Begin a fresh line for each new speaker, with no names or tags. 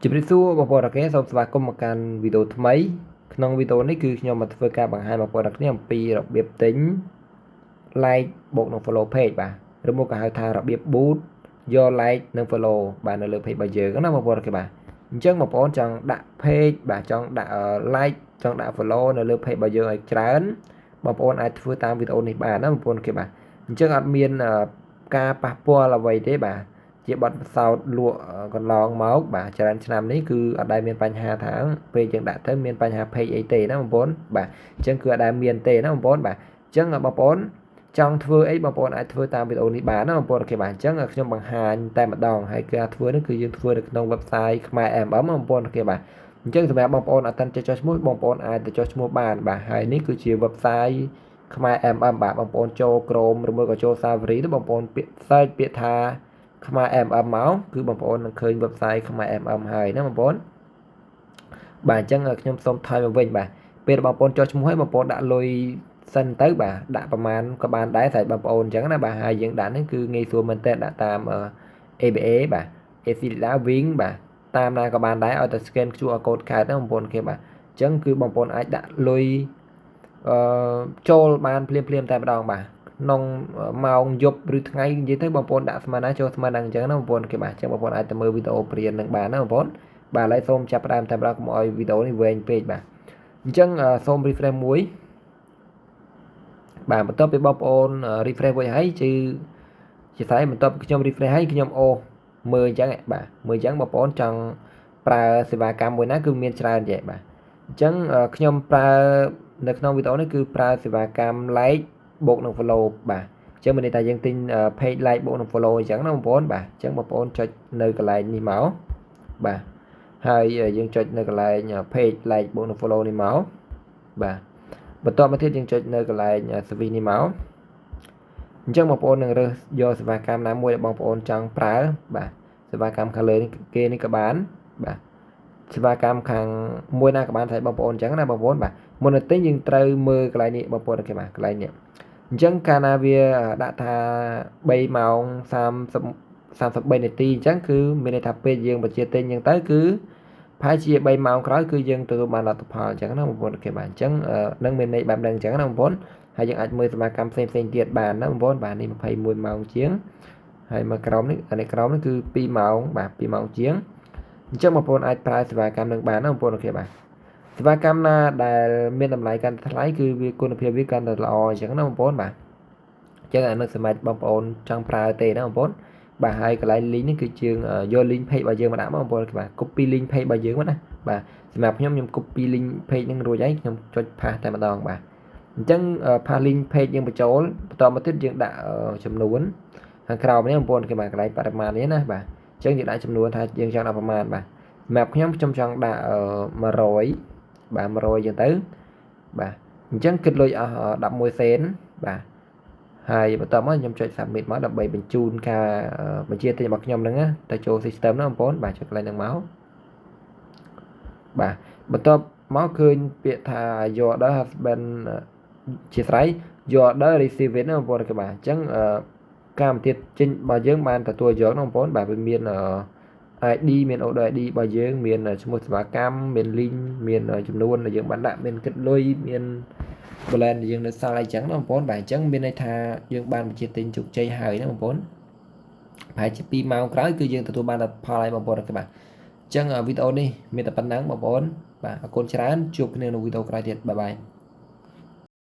ជម្រាបសួរបងប្អូនអរគុណសូមស្វាគមន៍មកកាន់វីដេអូថ្មីក្នុងវីដេអូនេះគឺខ្ញុំមកធ្វើការបង្ហាញបងប្អូនអរគុណអំពីរបៀបទិញ like បូកនឹង follow page បាទឬមកក៏ហៅថារបៀប boot យក like និង follow បាទនៅលើ page របស់យើងណាបងប្អូនអរគុណបាទអញ្ចឹងបងប្អូនចង់ដាក់ page បាទចង់ដាក់ like ចង់ដាក់ follow នៅលើ page របស់យើងឲ្យច្រើនបងប្អូនអាចធ្វើតាមវីដេអូនេះបានណាបងប្អូនអរគុណបាទអញ្ចឹងអត់មានការប៉ះពាល់អ្វីទេបាទជាបទពិសោធន៍លក់កន្លងមកបាទច្រើនឆ្នាំនេះគឺអត់ដែលមានបញ្ហាថាពេលយើងដាក់ទៅមានបញ្ហា page អីទេណាបងប្អូនបាទអញ្ចឹងគឺអត់ដែលមានទេណាបងប្អូនបាទអញ្ចឹងបងប្អូនចង់ធ្វើអីបងប្អូនអាចធ្វើតាមវីដេអូនេះបានណាបងប្អូនអូខេបាទអញ្ចឹងខ្ញុំបង្ហាញតែម្ដងហើយការធ្វើនេះគឺយើងធ្វើនៅក្នុង website ខ្មែរ MM បងប្អូនអូខេបាទអញ្ចឹងសម្រាប់បងប្អូនអត់ទាន់ចេះចុះឈ្មោះបងប្អូនអាចទៅចុះឈ្មោះបានបាទហើយនេះគឺជា website ខ្មែរ MM បាទបងប្អូនចូល Chrome ឬមួយក៏ចូល Safari ទៅបងប្អូនពាក្យ search ពាក្យថាខ្មែរ MM មកគឺបងប្អូននឹងឃើញ website ខ្មែរ MM ហើយណាបងប្អូនបាទអញ្ចឹងខ្ញុំសូមថយមកវិញបាទពេលបងប្អូនចុះឈ្មោះឲ្យបងប្អូនដាក់លុយសិនទៅបាទដាក់ប្រហែលក៏បានដែរតែបងប្អូនអញ្ចឹងណាបាទហើយយើងដាក់នេះគឺងាយស្រួលមែនតើដាក់តាម ABA បាទ Afiliate Wing បាទតាមណាក៏បានដែរឲ្យតែ scan QR code កើតណាបងប្អូនគេបាទអញ្ចឹងគឺបងប្អូនអាចដាក់លុយចូលបានភ្លាមតែម្ដងបាទក្នុងម៉ោងយប់ឬថ្ងៃនិយាយទៅបងប្អូនដាក់ស្មើណាចូលស្មើនឹងអញ្ចឹងណាបងប្អូនគេបាទអញ្ចឹងបងប្អូនអាចទៅមើលវីដេអូព្រាននឹងបានណាបងប្អូនបាទឥឡូវសូមចាប់ផ្ដើមតែម្ដងកុំឲ្យវីដេអូនេះវែងពេកបាទអញ្ចឹងសូម refresh មួយបាទបន្ទាប់ពីបងប្អូន refresh មួយហើយជាស្អីបន្ទាប់ពីខ្ញុំ refresh ហើយខ្ញុំអូសមើលអញ្ចឹងបាទមើលអញ្ចឹងបងប្អូនចង់ប្រើសេវាកម្មមួយណាគឺមានច្រើនចេះបាទអញ្ចឹងខ្ញុំប្រើនៅក្នុងវីដេអូនេះគឺប្រើសេវាកម្ម like បូកនឹង follow បាទអញ្ចឹងមានន័យថាយើងទិញ page like បូកនឹង follow អញ្ចឹងណាបងប្អូនបាទអញ្ចឹងបងប្អូនចុចនៅកន្លែងនេះមកបាទហើយយើងចុចនៅកន្លែង page like បូកនឹង follow នេះមកបាទបន្ទាប់មកទៀតយើងចុចនៅកន្លែង service នេះមកអញ្ចឹងបងប្អូននឹងរើសយកសេវាកម្មណាមួយដែលបងប្អូនចង់ប្រើបាទសេវាកម្មខាងលើនេះគេនេះក៏បានបាទសេវាកម្មខាងមួយណាក៏បានតែបងប្អូនអញ្ចឹងណាបងប្អូនបាទមុននឹងទិញយើងត្រូវមើលកន្លែងនេះបងប្អូនគេបាទកន្លែងនេះអញ្ចឹងកាលណាវាដាក់ថា3ម៉ោង33នាទីអញ្ចឹងគឺមានន័យថាពេលយើងបញ្ជាទិញអញ្ចឹងទៅគឺប្រហែលជា3ម៉ោងក្រោយគឺយើងទទួលបានលទ្ធផលអញ្ចឹងណាបងប្អូនគេបាទអញ្ចឹងនឹងមានន័យបែបហ្នឹងអញ្ចឹងណាបងប្អូនហើយយើងអាចមើលសមាកម្មផ្សេងទៀតបានណាបងប្អូនបាទនេះ21ម៉ោងជាងហើយមកក្រោមនេះអានេះក្រោមនេះគឺ2ម៉ោងបាទ2ម៉ោងជាងអញ្ចឹងបងប្អូនអាចប្រើសេវាកម្មនឹងបានណាបងប្អូនអូខេបាទសេវាកម្មណាដែលមានតម្លៃកាន់តែថ្លៃគឺវាគុណភាពវាកាន់តែល្អអញ្ចឹងណាបងប្អូនបាទអញ្ចឹងអានឹងសម្រាប់បងប្អូនចង់ប្រើទេណាបងប្អូនបាទហើយកន្លែង link នេះគឺយើងយក link page របស់យើងមកដាក់មកបងប្អូនបាទ copy link page របស់យើងមកណាបាទសម្រាប់ខ្ញុំ copy link page នឹងរួចហើយខ្ញុំចុច paste តែម្ដងបាទអញ្ចឹង paste link page យើងបញ្ចូលបន្តមកទៀតយើងដាក់ចំនួនខាងក្រោមនេះបងប្អូនគេបាទកន្លែងបរិមាណនេះណាបាទអញ្ចឹងយើងដាក់ចំនួនថាយើងចង់ដាក់ប្រមាណបាទសម្រាប់ខ្ញុំចង់ដាក់100បាទ100ចឹងទៅបាទអញ្ចឹងគិតលុយអស់11សេនបាទហើយបន្ទាប់មកខ្ញុំចុច submit មកដើម្បីបញ្ជូនការបញ្ជាទិញរបស់ខ្ញុំហ្នឹងទៅចូល system ហ្នឹងបងប្អូនបាទចុចកន្លែងហ្នឹងមកបាទបន្ទាប់មកឃើញពាក្យថា your order has been ជាស្រ័យ your order receive it ណាបងប្អូនគេបាទអញ្ចឹងកម្មវិធីចេញរបស់យើងបានទទួលយកណាបងប្អូនបាទវាមាន ID មាន order ID របស់យើងមានឈ្មោះសេវាកម្មមាន link មានចំនួនដែលយើងបានដាក់មានគិតលុយមាន balance ដែលយើងនៅសល់អីចឹងណាបងប្អូនបាទអញ្ចឹងមានន័យថាយើងបានបញ្ជាទិញជោគជ័យហើយណាបងប្អូនប្រហែលជា2ម៉ោងក្រោយគឺយើងទទួលបានផលហើយបងប្អូនបាទអញ្ចឹងវីដេអូនេះមានតែប៉ុណ្ណឹងបងប្អូនបាទអរគុណច្រើនជួបគ្នានៅវីដេអូក្រោយទៀតបាយបាយ